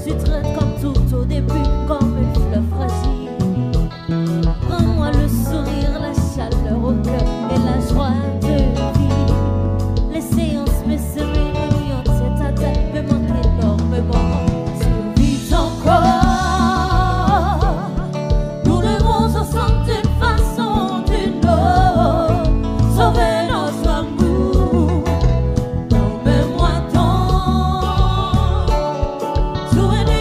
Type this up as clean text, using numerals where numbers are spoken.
tu traites comme tout au début, comme une fleur fragile. Rends-moi le sourire, la chaleur au cœur et la joie de vivre. Les séances me seraient brillantes, tête à tête me manquent énormément. Survivre encore, nous devons ensemble d'une façon ou d'une autre sauver notre amour. Emmène-moi donc, souvenir.